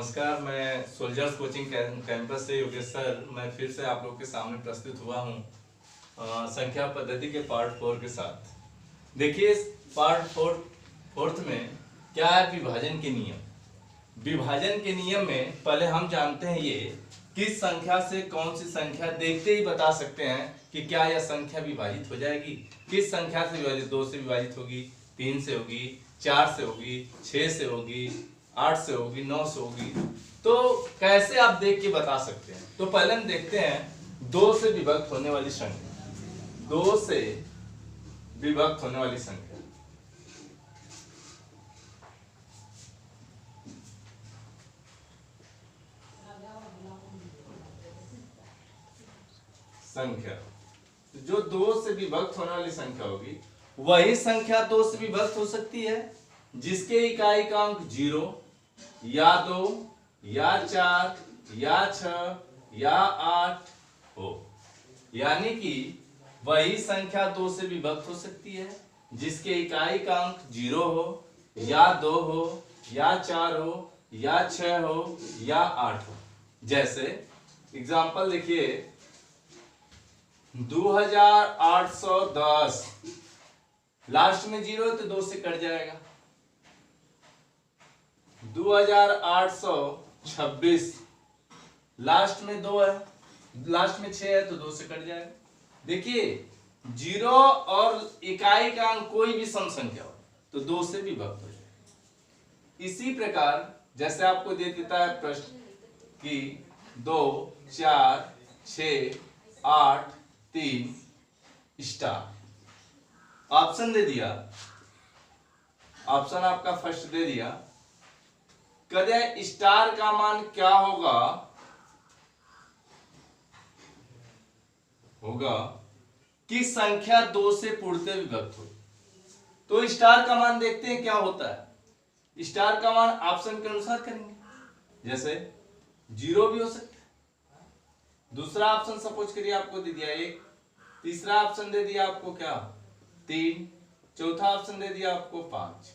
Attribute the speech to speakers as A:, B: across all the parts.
A: नमस्कार, मैं soldiers coaching campus से योगेश सर। मैं फिर से आप लोग के सामने प्रस्तुत हुआ हूँ संख्या पद्धति के पार्ट 4 के साथ। देखिए, इस पार्ट फोर्थ में क्या है, विभाजन के नियम। विभाजन के नियम में पहले हम जानते हैं ये किस संख्या से कौन सी संख्या देखते ही बता सकते हैं कि क्या यह संख्या विभाजित हो जाएगी। किस संख्या से विभाजित, 2 से विभाजित होगी, 3 से होगी, 4 से होगी, 6 से होगी, 8 से होगी, 9 से होगी। तो कैसे आप देख के बता सकते हैं? तो पहले हम देखते हैं 2 से विभक्त होने वाली संख्या। 2 से विभक्त होने वाली संख्या जो 2 से विभक्त होने वाली संख्या होगी वही संख्या 2 से विभक्त हो सकती है जिसके इकाई का अंक 0 या 2 या 4 या 6 या 8 हो। यानी कि वही संख्या 2 से विभक्त हो सकती है जिसके इकाई का अंक 0 हो या 2 हो या 4 हो या 6 हो या 8 हो। जैसे एग्जांपल देखिए, 2810 लास्ट में 0 है तो 2 से कट जाएगा। 2826 लास्ट में 2 है, लास्ट में 6 है तो 2 से कट जाएगा। देखिए, 0 और इकाई का अंक कोई भी सम संख्या हो तो 2 से विभक्त हो जाएगा। इसी प्रकार जैसे आपको दे देता है प्रश्न कि 2 4 6 8 3 स्टार, ऑप्शन दे दिया, ऑप्शन आपका फर्स्ट दे दिया। कहते स्टार का मान क्या होगा, कि संख्या 2 से पूर्णतः विभक्त हो। तो स्टार का मान देखते हैं क्या होता है। स्टार का मान ऑप्शन के अनुसार करेंगे। जैसे 0 भी हो सकता है, दूसरा ऑप्शन सपोज करिए आपको दे दिया 1, तीसरा ऑप्शन दे दिया आपको क्या 3, चौथा ऑप्शन दे दिया आपको 5।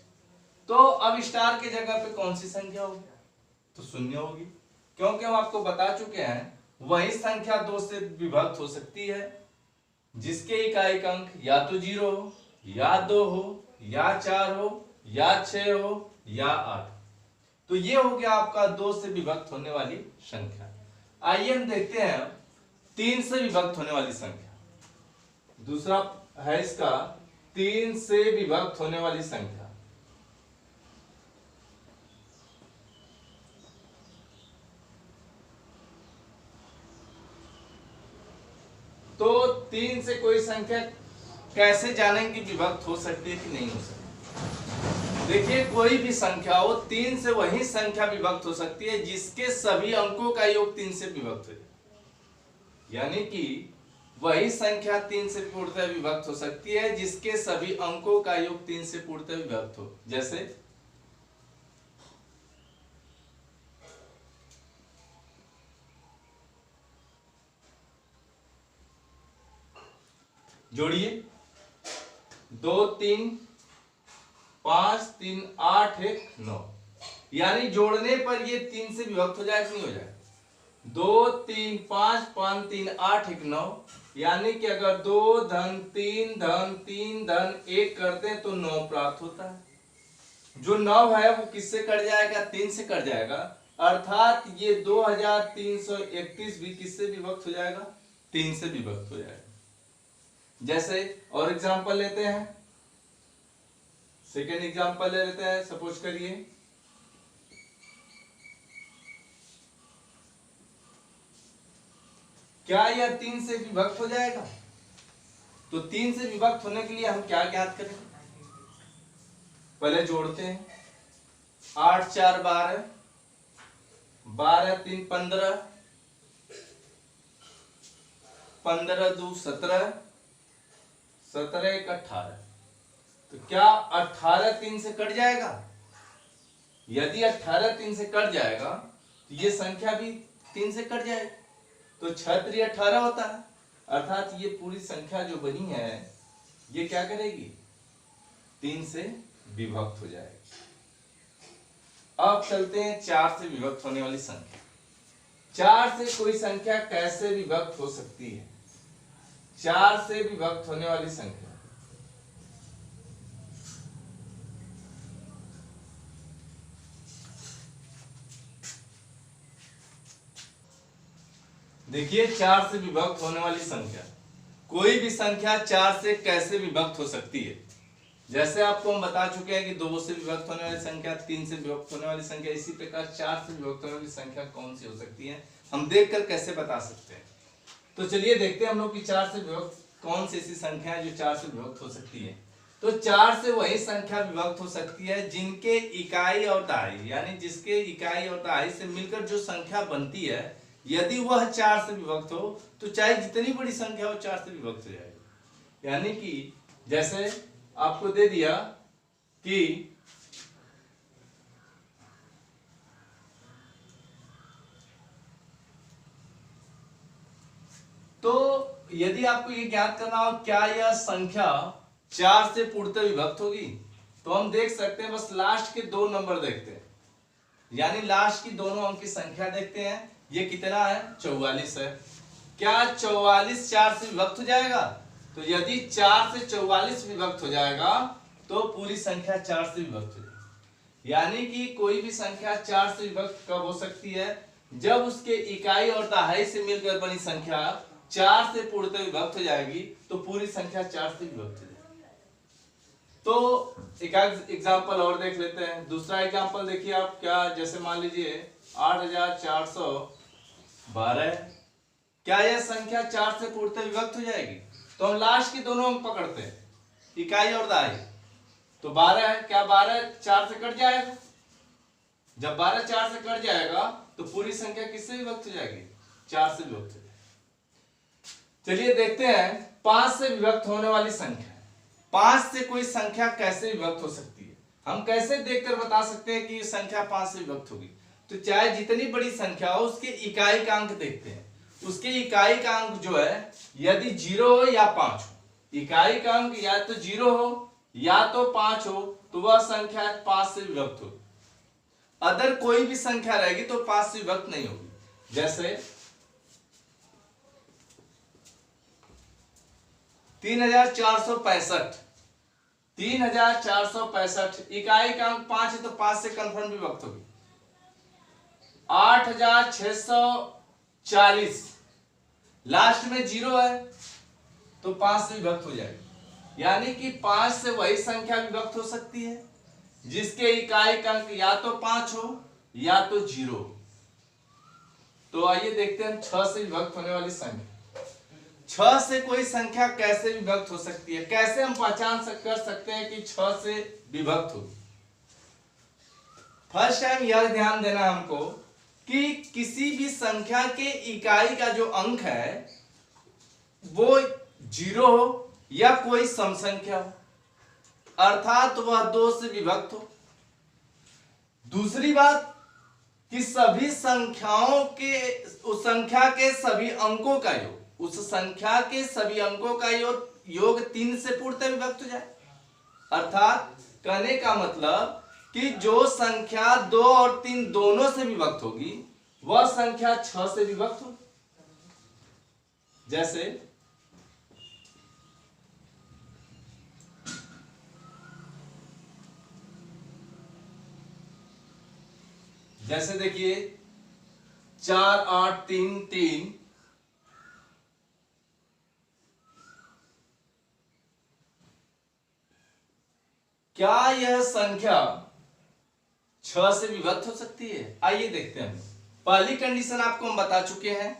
A: तो अब स्टार के जगह पे कौन सी संख्या होगी? तो 0 होगी, क्योंकि हम आपको बता चुके हैं वही संख्या 2 से विभक्त हो सकती है जिसके इकाई का अंक या तो 0 हो या 2 हो या 4 हो या 6 हो या 8। तो ये हो गया आपका 2 से विभक्त होने वाली संख्या। आइए हम देखते हैं 3 से विभक्त होने वाली संख्या। दूसरा है इसका 3 से विभक्त होने वाली संख्या। तो 3 से कोई संख्या कैसे जानेंगे विभक्त हो सकती है कि नहीं हो सकती? देखिए, कोई भी संख्या हो 3 से वही संख्या विभक्त हो सकती है जिसके सभी अंकों का योग 3 से विभक्त हो जाए। यानी कि वही संख्या 3 से पूर्णतः विभक्त हो सकती है जिसके सभी अंकों का योग 3 से पूर्णतः विभक्त हो। जैसे जोड़िए, 2 3 5 3 8 1 9, यानी जोड़ने पर ये 3 से विभक्त हो जाए कि नहीं हो जाए? 2 3 5 5 3 8 1 9, यानी कि अगर 2 धन 3 धन 3 धन 1 करते हैं तो 9 प्राप्त होता है। जो 9 है वो किससे कट जाएगा? 3 से कट जाएगा, अर्थात ये 2331 भी किससे विभक्त हो जाएगा? 3 से विभक्त हो जाएगा। जैसे और एग्जांपल लेते हैं, सेकेंड एग्जांपल ले लेते हैं। सपोज करिए क्या यह 3 से विभक्त हो जाएगा? तो 3 से विभक्त होने के लिए हम क्या ज्ञात करें? पहले जोड़ते हैं, 8 4 12, 12 3 15, 15 2 17, 17 1 18। तो क्या 18 3 से कट जाएगा? यदि 18 3 से कट जाएगा तो ये संख्या भी 3 से कट जाएगी, तो 6 3 18 होता है। अर्थात ये पूरी संख्या जो बनी है ये क्या करेगी? 3 से विभक्त हो जाएगी। अब चलते हैं 4 से विभक्त होने वाली संख्या। 4 से कोई संख्या कैसे विभक्त हो सकती है? 4 से विभक्त होने वाली संख्या, देखिए 4 से विभक्त होने वाली संख्या, कोई भी संख्या 4 से कैसे विभक्त हो सकती है। जैसे आपको हम बता चुके हैं कि 2 से विभक्त होने वाली संख्या, 3 से विभक्त होने वाली संख्या, इसी प्रकार 4 से विभक्त होने वाली संख्या कौन सी हो सकती है, हम देखकर कैसे बता सकते हैं। तो चलिए देखते हैं हम लोग कि 4 से विभक्त कौन सी ऐसी संख्या है जो 4 से विभक्त हो सकती है। तो 4 से वही संख्या विभक्त हो सकती है जिनके इकाई और दहाई, यानी जिसके इकाई और दहाई से मिलकर जो संख्या बनती है, यदि वह 4 से विभक्त हो तो चाहे जितनी बड़ी संख्या हो 4 से विभक्त हो जाएगी। यानी कि जैसे आपको दे दिया कि तो यदि आपको ये ज्ञात करना हो क्या यह संख्या 4 से पूर्णतः विभक्त होगी, तो हम देख सकते हैं, बस लास्ट के 2 नंबर देखते हैं, यानी लास्ट की दोनों अंक की संख्या देखते हैं। ये कितना है? 44 है। क्या 44 4 से विभक्त हो जाएगा? तो यदि 4 से 44 विभक्त हो जाएगा तो पूरी संख्या 4 से विभक्त हो जाएगी। यानी कि कोई भी संख्या 4 से विभक्त कब हो सकती है? जब उसके इकाई और दहाई से मिलकर बनी संख्या 4 से पूर्णतः विभक्त हो जाएगी, तो पूरी संख्या 4 से विभक्त हो जाएगी। तो एक एग्जाम्पल और देख लेते हैं। दूसरा एग्जाम्पल देखिए आप, क्या जैसे मान लीजिए 8412, क्या यह संख्या 4 से पूर्णतः विभक्त हो जाएगी? तो हम लास्ट के दोनों अंक पकड़ते हैं, इकाई और दहाई। तो 12 है, क्या 12 4 से कट जाएगा? जब 12 4 से कट जाएगा तो पूरी संख्या किससे विभक्त हो जाएगी? 4 से विभक्त हो जाएगी। चलिए देखते हैं 5 से विभक्त होने वाली संख्या। 5 से कोई संख्या कैसे विभक्त हो सकती है? हम कैसे देखकर बता सकते हैं कि ये संख्या 5 से विभक्त होगी? तो चाहे जितनी बड़ी संख्या हो उसके इकाई का अंक देखते हैं। उसके इकाई का अंक जो है, यदि 0 हो या 5 हो, इकाई का अंक या तो 0 हो या तो 5 हो, तो वह संख्या 5 से विभक्त होगी। अदर कोई भी संख्या रहेगी तो 5 से विभक्त नहीं होगी। जैसे 3465, 3465 इकाई का अंक 5 है तो 5 से कंफर्म विभक्त होगी। 8640 लास्ट में 0 है तो 5 से विभक्त हो जाएगी। यानी कि 5 से वही संख्या विभक्त हो सकती है जिसके इकाई का अंक या तो 5 हो या तो 0 हो। तो आइए देखते हैं 6 से विभक्त होने वाली संख्या। 6 से कोई संख्या कैसे विभक्त हो सकती है? कैसे हम पहचान कर सकते हैं कि 6 से विभक्त होगी? फर्स्ट टाइम यह ध्यान देना हमको कि किसी भी संख्या के इकाई का जो अंक है वो 0 हो या कोई सम संख्या हो, अर्थात वह 2 से विभक्त हो। दूसरी बात कि सभी संख्याओं के, उस संख्या के सभी अंकों का योग, उस संख्या के सभी अंकों का योग 3 से पूर्णतः विभक्त हो जाए। अर्थात कहने का मतलब कि जो संख्या 2 और 3 दोनों से विभक्त होगी वह संख्या 6 से विभक्त होगी। जैसे देखिए 4 8 3 3, क्या यह संख्या 6 से विभक्त हो सकती है? आइए देखते हैं। पहली कंडीशन आपको हम बता चुके हैं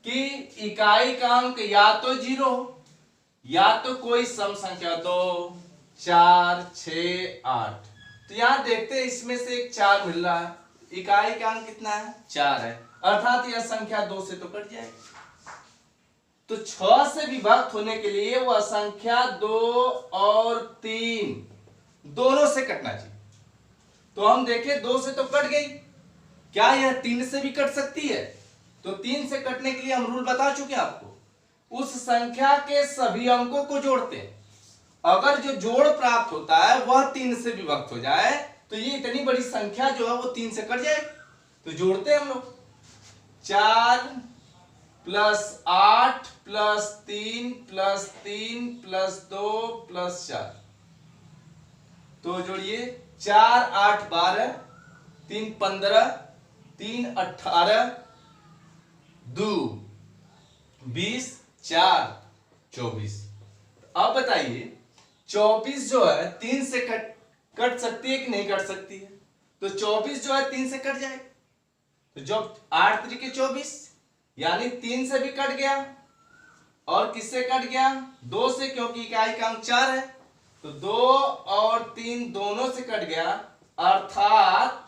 A: कि इकाई का अंक या तो 0 हो या तो कोई सम संख्या, 2 4 6 8। तो यहां देखते हैं इसमें से एक 4 मिल रहा है, इकाई का अंक कितना है? 4 है, अर्थात यह संख्या 2 से तो कट जाएगी। तो 6 से विभक्त होने के लिए वह संख्या 2 और 3 दोनों से कटना चाहिए। तो हम देखें 2 से तो कट गई, क्या यह 3 से भी कट सकती है? तो 3 से कटने के लिए हम रूल बता चुके हैं आपको। उस संख्या के सभी अंकों को जोड़ते हैं, अगर जो जोड़ प्राप्त होता है वह 3 से विभक्त हो जाए तो ये इतनी बड़ी संख्या जो है वो 3 से कट जाएगी। तो जोड़ते हैं हम लोग, 4 + 8 + 3 + 3 + 2 + 4। तो जोड़िए, 4 8 12, 3 15, 3 18, 2 20, 4 24। अब बताइए 24 जो है 3 से कट सकती है कि नहीं कट सकती है? तो 24 जो है 3 से कट जाएगा। तो जब 8 3 24, यानी 3 से भी कट गया, और किससे कट गया? 2 से, क्योंकि इकाई का अंक 4 है। तो 2 और 3 दोनों से कट गया, अर्थात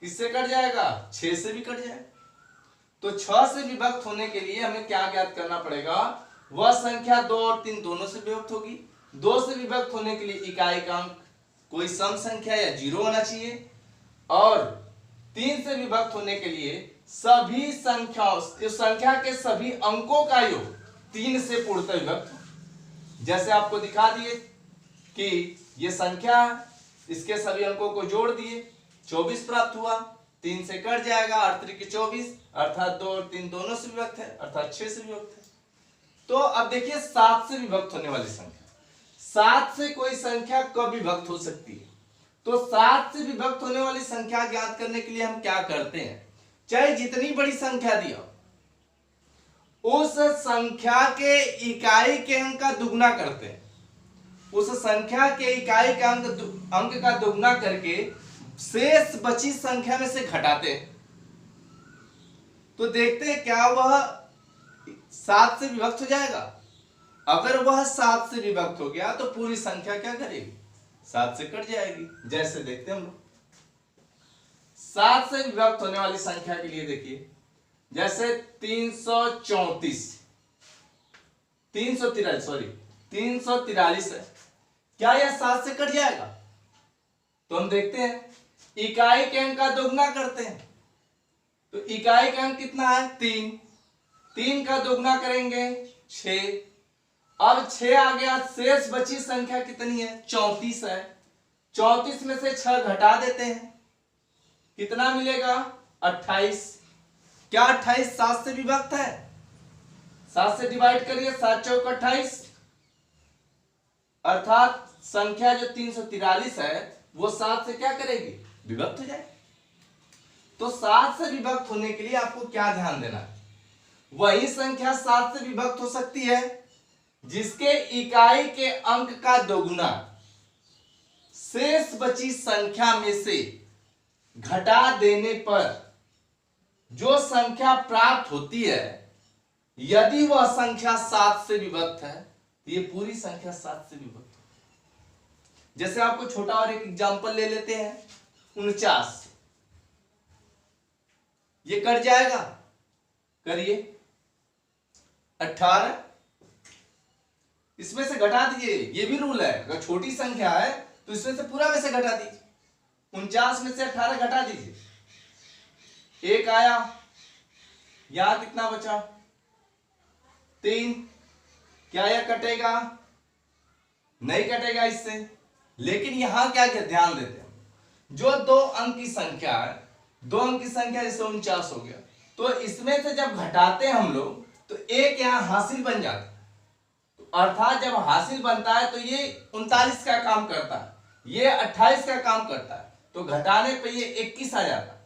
A: किससे कट जाएगा? 6 से भी कट जाएगा। तो 6 से विभक्त होने के लिए हमें क्या ज्ञात करना पड़ेगा? वह संख्या 2 और 3 दोनों से विभक्त होगी। 2 से विभक्त होने के लिए इकाई का अंक कोई सम संख्या या 0 होना चाहिए, और 3 से विभक्त होने के लिए सभी संख्याओं, इस संख्या के सभी अंकों का योग 3 से पूर्णतः विभक्त हो। जैसे आपको दिखा दिए कि ये संख्या, इसके सभी अंकों को जोड़ दिए, 24 प्राप्त हुआ, 3 से कट जाएगा, 8 3 24, अर्थात 2 और 3 दोनों से विभक्त है, अर्थात 6 से विभक्त है। तो अब देखिए 7 से विभक्त होने वाली संख्या, 7 से कोई संख्या कब विभक्त हो सकती है? तो 7 से विभक्त होने वाली संख्या ज्ञात करने के लिए हम क्या करते हैं? चाहे जितनी बड़ी संख्या दिया, उस संख्या के इकाई के अंक का दुगना करते हैं। उस संख्या के इकाई का अंक का दुगना करके शेष बची संख्या में से घटाते हैं। तो देखते हैं क्या वह 7 से विभक्त हो जाएगा। अगर वह 7 से विभक्त हो गया तो पूरी संख्या क्या करेगी? 7 से कट जाएगी। जैसे देखते हैं हम लोग 7 से विभक्त होने वाली संख्या के लिए, देखिए जैसे 343 है, क्या यह 7 से कट जाएगा? तो हम देखते हैं, इकाई के अंक का दोगुना करते हैं। तो इकाई का अंक कितना है? 3, 3 का दोगुना करेंगे 6। अब 6 आ गया, शेष बची संख्या कितनी है? 34 है। 34 में से 6 घटा देते हैं, कितना मिलेगा? 28। क्या 28 7 से विभक्त है? 7 से डिवाइड करिए, 7 चौक 28, अर्थात संख्या जो 343 है वो 7 से क्या करेगी? विभक्त हो जाएगी। तो 7 से विभक्त होने के लिए आपको क्या ध्यान देना है? वही संख्या 7 से विभक्त हो सकती है जिसके इकाई के अंक का दोगुना शेष बची संख्या में से घटा देने पर जो संख्या प्राप्त होती है, यदि वह संख्या 7 से विभक्त है तो ये पूरी संख्या 7 से विभक्त है। जैसे आपको छोटा और एक एग्जांपल ले लेते हैं, 49, ये कट जाएगा, करिए 18, इसमें से घटा दीजिए, ये भी रूल है, अगर छोटी संख्या है तो इसमें से पूरा में से घटा दीजिए। 49 में से 18 घटा दीजिए, 1 आया, यहां कितना बचा? 3। क्या यह कटेगा? नहीं कटेगा इससे। लेकिन यहां क्या क्या ध्यान देते हैं, जो 2 अंक की संख्या है, 2 अंक की संख्या जैसे 49 हो गया, तो इसमें से जब घटाते हैं हम लोग तो 1 यहां हासिल बन जाता है। अर्थात जब हासिल बनता है तो ये 39 का काम करता है, ये 28 का काम करता है, तो घटाने पे ये 21 आ जाता है,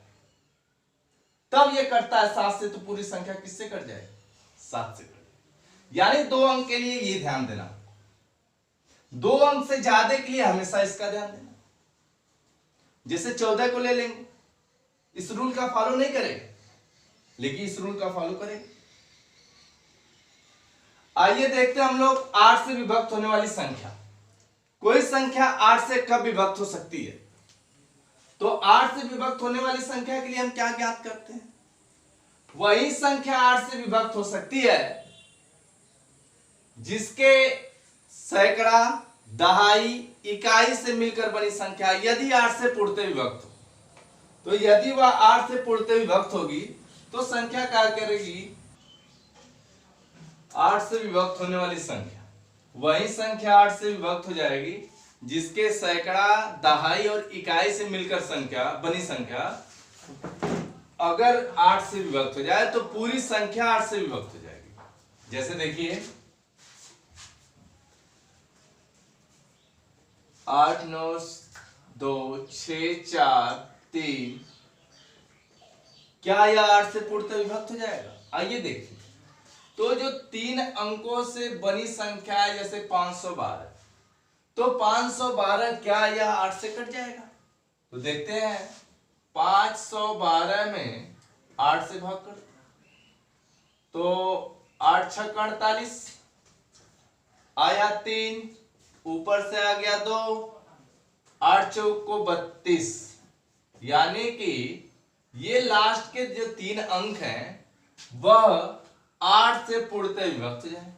A: तब ये कटता है 7 से। तो पूरी संख्या किससे कट जाएगी? 7 से कट जाएगी। यानी 2 अंक के लिए ये ध्यान देना, 2 अंक से ज्यादा के लिए हमेशा इसका ध्यान देना। जैसे 14 को ले लेंगे, इस रूल का फॉलो नहीं करेगा, लेकिन इस रूल का फॉलो करेगा। आइए देखते हैं हम लोग 8 से विभक्त होने वाली संख्या। कोई संख्या 8 से कब विभक्त हो सकती है? तो 8 से विभक्त होने वाली संख्या के लिए हम क्या ज्ञात करते हैं? वही संख्या 8 से विभक्त हो सकती है जिसके सैकड़ा, दहाई, इकाई से मिलकर बनी संख्या यदि 8 से पूर्णतः विभक्त हो। तो यदि वह 8 से पूर्णतः विभक्त होगी तो संख्या क्या करेगी? 8 से विभक्त होने वाली संख्या, वही संख्या 8 से विभक्त हो जाएगी जिसके सैकड़ा, दहाई और इकाई से मिलकर संख्या बनी संख्या अगर 8 से विभक्त हो जाए तो पूरी संख्या 8 से विभक्त हो जाएगी। जैसे देखिए 8 9 2 6 4 3, क्या यह 8 से पूर्णतः विभक्त हो जाएगा? आइए देखिए। तो जो 3 अंकों से बनी संख्या है जैसे 512, तो 512 क्या यह 8 से कट जाएगा? तो देखते हैं 512 में 8 से भाग कर तो 8 6 48 आया 3, ऊपर से आ गया 2, 8 चौक को 32, यानी कि ये लास्ट के जो 3 अंक हैं वह 8 से पूर्णतः विभक्त हो जाए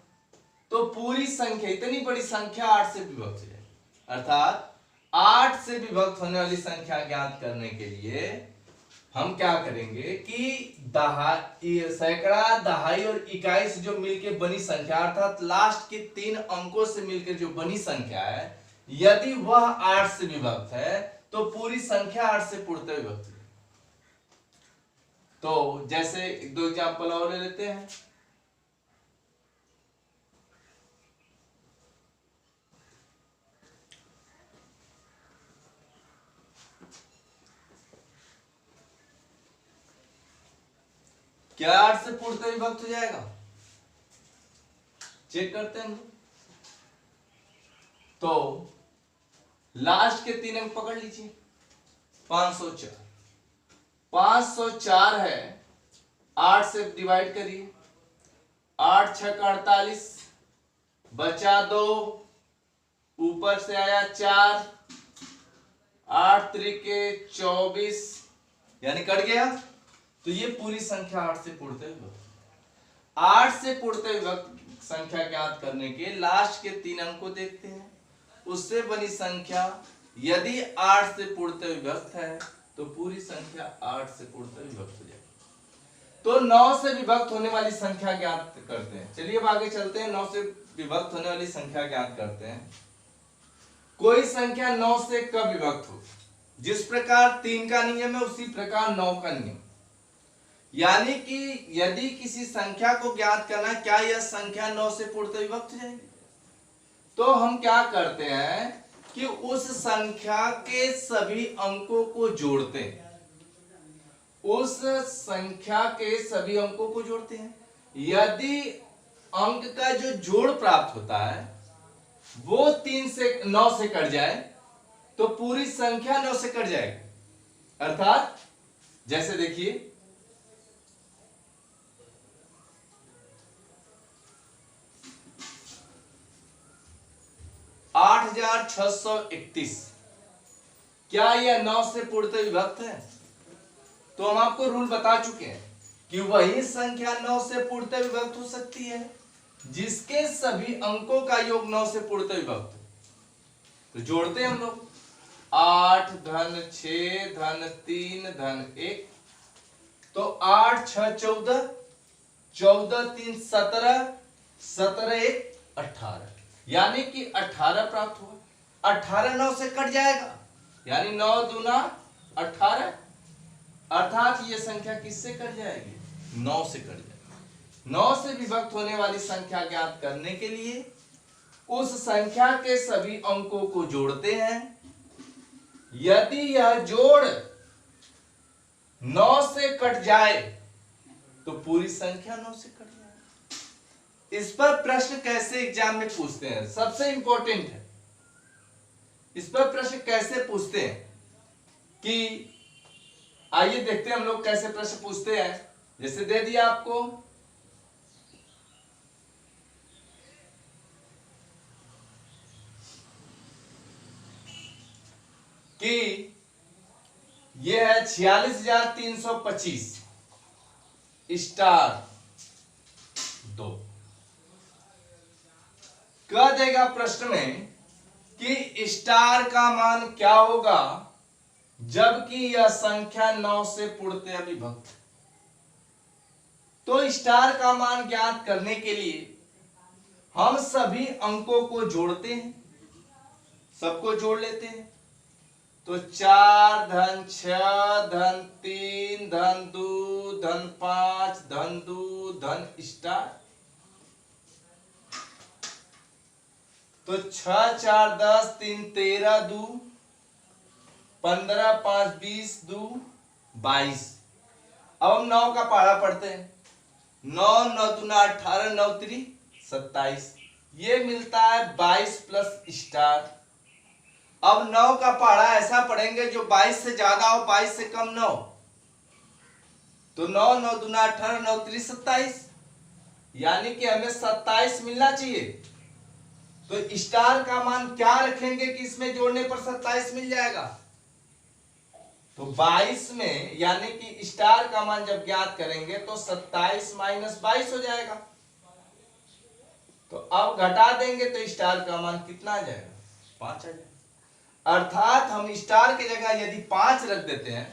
A: तो पूरी संख्या, इतनी बड़ी संख्या 8 से विभक्त हो जाए। अर्थात 8 से विभक्त होने वाली संख्या ज्ञात करने के लिए हम क्या करेंगे कि सैकड़ा, दहाई और इकाई से जो मिलकर बनी संख्या अर्थात लास्ट के 3 अंकों से मिलकर जो बनी संख्या है यदि वह 8 से विभक्त है तो पूरी संख्या 8 से पूर्णतः विभक्त है। तो जैसे 1-2 एग्जाम्पल और ले लेते हैं। क्या 8 से पूर्णतः विभक्त हो जाएगा? चेक करते हैं। तो लास्ट के 3 अंक पकड़ लीजिए। 504 504 है, 8 से डिवाइड करिए। 8 6 48, बचा 2, ऊपर से आया 4, 8 3 24, यानी कट गया। तो ये पूरी संख्या 8 से पूर्णतः विभक्त। 8 से पूर्णतः विभक्त संख्या ज्ञात करने के लास्ट के 3 अंक को देखते हैं, उससे बनी संख्या यदि 8 से पूर्णतः विभक्त है तो पूरी संख्या 8 से पूर्णतः विभक्त हो जाएगी। तो 9 से विभक्त होने वाली संख्या ज्ञात करते हैं। चलिए अब आगे चलते हैं, 9 से विभक्त होने वाली संख्या ज्ञात करते हैं। कोई संख्या 9 से कब विभक्त हो? जिस प्रकार 3 का नियम है उसी प्रकार 9 का नियम, यानी कि यदि किसी संख्या को ज्ञात करना क्या यह संख्या 9 से पूर्णतः विभक्त हो जाएगी, तो हम क्या करते हैं कि उस संख्या के सभी अंकों को जोड़ते हैं। उस संख्या के सभी अंकों को जोड़ते हैं। यदि अंक का जो जोड़ प्राप्त होता है वो 3 से 9 से कट जाए तो पूरी संख्या 9 से कट जाएगी। अर्थात जैसे देखिए 8631, क्या यह 9 से पूर्णतः विभक्त है? तो हम आपको रूल बता चुके हैं कि वही संख्या 9 से पूर्णतः विभक्त हो सकती है जिसके सभी अंकों का योग 9 से पूर्णतः विभक्त हो। तो जोड़ते हैं हम लोग 8 धन 6 धन 3 धन 1, तो 8 6 14, 14 3 17, 17 1 18, यानी कि 18 प्राप्त हुआ। 18 9 से कट जाएगा, यानी 9 दूना 18, अर्थात ये संख्या किससे कट जाएगी? 9 से कट जाएगी। 9 से विभक्त होने वाली संख्या ज्ञात करने के लिए उस संख्या के सभी अंकों को जोड़ते हैं। यदि यह जोड़ 9 से कट जाए तो पूरी संख्या 9 से कट जाए। इस पर प्रश्न कैसे एग्जाम में पूछते हैं, सबसे इंपॉर्टेंट है। इस पर प्रश्न कैसे पूछते हैं कि आइए देखते हैं हम लोग कैसे प्रश्न पूछते हैं। जैसे दे दिया आपको कि यह है 46,325 स्टार 2। कह देगा प्रश्न में कि स्टार का मान क्या होगा जबकि यह संख्या 9 से पूर्णतः विभक्त। तो स्टार का मान ज्ञात करने के लिए हम सभी अंकों को जोड़ते हैं। सबको जोड़ लेते हैं। तो 4 धन 6 धन 3 धन 2 धन 5 धन 2 धन स्टार। तो 6 4 10 3 13 2 15 5 20 2 22। अब हम 9 का पहाड़ा पढ़ते हैं। 9 9 दूना 18 9 3 27। ये मिलता है 22 प्लस स्टार। अब 9 का पहाड़ा ऐसा पढ़ेंगे जो 22 से ज्यादा हो, 22 से कम न हो। तो 9 9 दूना 18 9 3 27, यानी कि हमें 27 मिलना चाहिए। तो स्टार का मान क्या रखेंगे कि इसमें जोड़ने पर 27 मिल जाएगा। तो 22 में यानी कि स्टार का मान जब ज्ञात करेंगे तो 27 माइनस 22 हो जाएगा। तो अब घटा देंगे तो स्टार का मान कितना आ जाएगा, 5 आ जाएगा। अर्थात हम स्टार की जगह यदि 5 रख देते हैं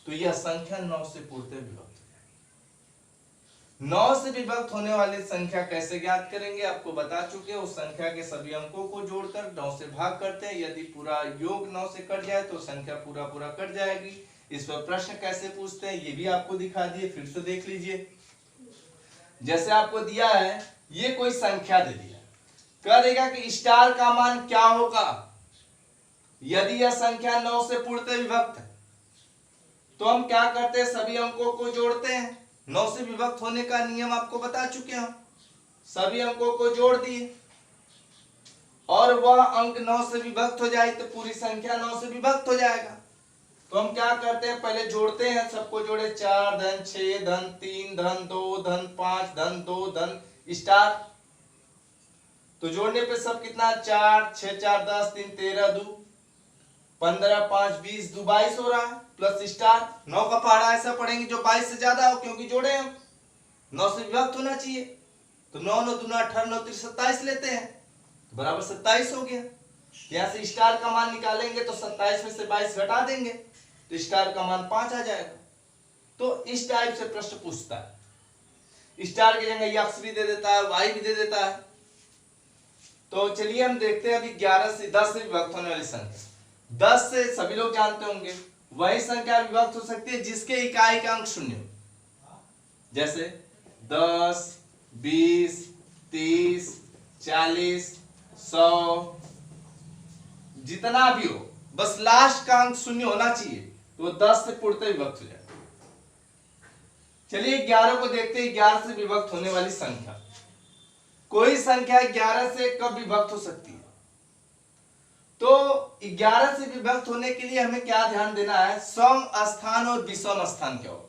A: तो यह संख्या 9 से पूर्णतः विभक्त हो जाएगी। 9 से विभक्त होने वाली संख्या कैसे ज्ञात करेंगे आपको बता चुके। उस संख्या के सभी अंकों को जोड़कर 9 से भाग करते हैं। यदि पूरा योग 9 से कट जाए तो संख्या पूरा पूरा कट जाएगी। इस पर प्रश्न कैसे पूछते हैं ये भी आपको दिखा दिए, फिर से देख लीजिए। जैसे आपको दिया है, ये कोई संख्या दे दिया, कह देगा कि स्टार का मान क्या होगा यदि यह संख्या 9 से पूर्णतः विभक्त है। तो हम क्या करते हैं, सभी अंकों को जोड़ते हैं। 9 से विभक्त होने का नियम आपको बता चुके हैं। सभी अंकों को जोड़ दिए और वह अंक 9 से विभक्त हो जाए तो पूरी संख्या 9 से विभक्त हो जाएगा। तो हम क्या करते हैं, पहले जोड़ते हैं। सबको जोड़े 4 धन 6 धन 3 धन 2 धन 5 धन 2 धन स्टार। तो जोड़ने पे सब कितना, 4 6 4 10 3 13 2 15 5 20 2 22 हो रहा है प्लस स्टार। 9 का पहाड़ा ऐसा पढ़ेंगे जो 22 से ज्यादा हो, क्योंकि जोड़े हम 9 से विभक्त होना चाहिए। तो 9 9 दूना 18 9 3 27 लेते हैं, तो बराबर 27 हो गया। यहां से स्टार का मान निकालेंगे तो 27 में से 22 घटा देंगे तो स्टार का मान 5 आ जाएगा। तो इस टाइप से प्रश्न पूछता है। स्टार की जगह एक्स भी दे देता है, वाई भी दे देता है। तो चलिए हम देखते हैं अभी 11 से 10 से विभक्त होने वाली संख्या। 10 से सभी लोग जानते होंगे वही संख्या विभक्त हो सकती है जिसके इकाई का अंक शून्य हो। जैसे 10 20 30 40 100 जितना भी हो, बस लास्ट का अंक शून्य होना चाहिए तो 10 से पूर्णतः विभक्त हो जाए। चलिए 11 को देखते हैं। 11 से विभक्त होने वाली संख्या, कोई संख्या 11 से कब विभक्त हो सकती है। तो 11 से विभक्त होने के लिए हमें क्या ध्यान देना है, सम स्थान और विषम स्थान क्या होगा।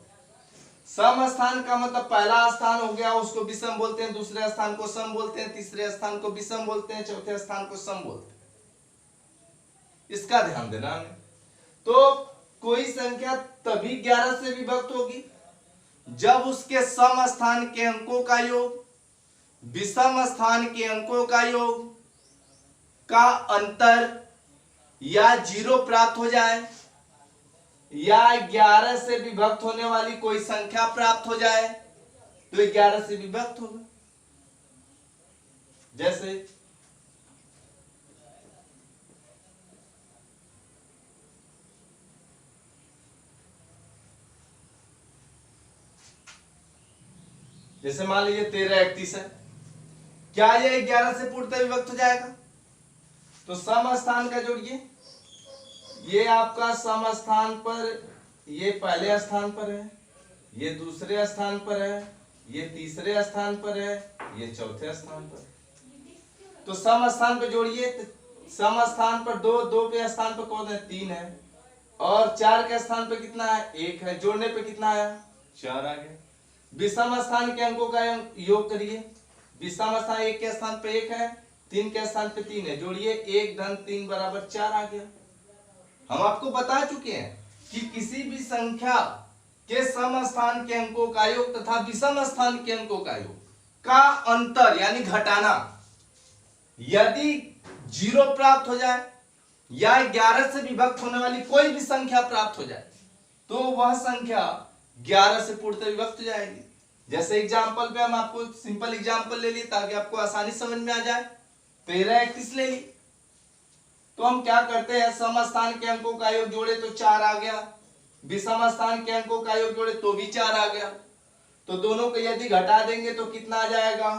A: सम स्थान का मतलब पहला स्थान हो गया, उसको विषम बोलते हैं, दूसरे स्थान को सम बोलते हैं, तीसरे स्थान को विषम बोलते हैं, चौथे स्थान को सम बोलते हैं। इसका ध्यान देना हमें। तो कोई संख्या तभी 11 से विभक्त होगी जब उसके सम स्थान के अंकों का योग विषम स्थान के अंकों का योग का अंतर या 0 प्राप्त हो जाए, या 11 से विभक्त होने वाली कोई संख्या प्राप्त हो जाए तो 11 से विभक्त होगा। जैसे मान लीजिए 13 31 है, क्या यह 11 से पूर्णतः विभक्त हो जाएगा। तो सम स्थान का जोड़िए, ये आपका सम स्थान पर, ये पहले स्थान पर है, ये दूसरे स्थान पर है, ये तीसरे स्थान पर है, ये चौथे स्थान पर। तो सम स्थान पर जोड़िए। सम स्थान पर 2 2 के स्थान पर कौन है, 3 है, और 4 के स्थान पर कितना है, 1 है। जोड़ने पे कितना आया, 4 आ गया। विषम स्थान के अंकों का योग करिए। विषम स्थान 1 के स्थान पे 1 है, 3 के स्थान पे 3 है। जोड़िए 1 धन 3 बराबर 4 आ गया। हम आपको बता चुके हैं कि किसी भी संख्या के सम स्थान के अंकों का योग तथा विषम स्थान के अंकों का योग का अंतर यानी घटाना यदि 0 प्राप्त हो जाए या 11 से विभक्त होने वाली कोई भी संख्या प्राप्त हो जाए तो वह संख्या 11 से पूर्णतः विभक्त हो जाएगी। जैसे एग्जाम्पल पे हम आपको सिंपल एग्जाम्पल ले लिए ताकि आपको आसानी समझ में आ जाए। 13 31 ले ली, तो हम क्या करते हैं, सम स्थान के अंकों का योग जोड़े तो 4 आ गया, विषम स्थान के अंकों का योग जोड़े तो भी 4 आ गया। तो दोनों को यदि घटा देंगे तो कितना आ जाएगा,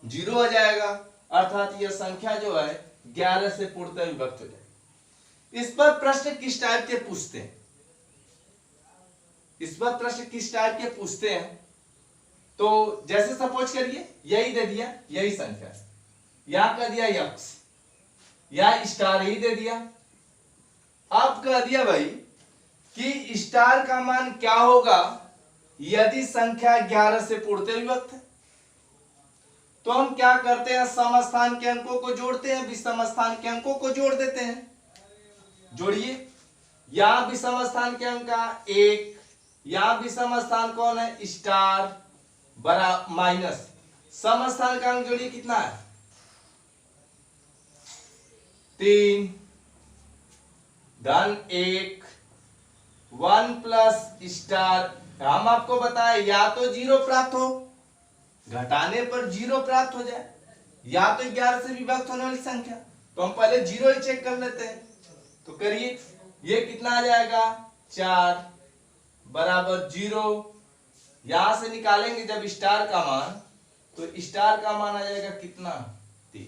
A: 0 आ जाएगा। अर्थात यह संख्या जो है 11 से पूर्णतः विभक्त हो जाएगी। इस पर प्रश्न किस टाइप के पूछते हैं, इस पर प्रश्न किस टाइप के पूछते हैं, तो जैसे सपोज करिए यही दे दिया, यही संख्या यहां कर दिया x या स्टार ही दे दिया। अब कह दिया भाई कि स्टार का मान क्या होगा यदि संख्या 11 से पूर्णतः विभक्त है। तो हम क्या करते हैं, सम स्थान के अंकों को जोड़ते हैं, विषम स्थान के अंकों को जोड़ देते हैं। जोड़िए, यहां विषम स्थान के अंक का 1, यहां विषम स्थान कौन है, स्टार बरा माइनस सम स्थान का अंक जोड़िए, कितना है 3 धन 1 1 प्लस स्टार। हम आपको बताए या तो 0 प्राप्त हो, घटाने पर 0 प्राप्त हो जाए, या तो 11 से विभक्त होने वाली संख्या। तो हम पहले 0 ही चेक कर लेते हैं। तो करिए, ये कितना आ जाएगा 4 बराबर 0। यहां से निकालेंगे जब स्टार का मान, तो स्टार का मान आ जाएगा कितना 3।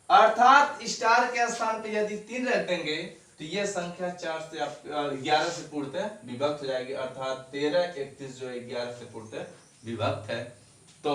A: अर्थात स्टार के स्थान पे यदि 3 रख देंगे तो यह संख्या 11 से पूर्णतः विभक्त हो जाएगी। अर्थात 13 31 जो 11 से पूर्णतः विभक्त है। तो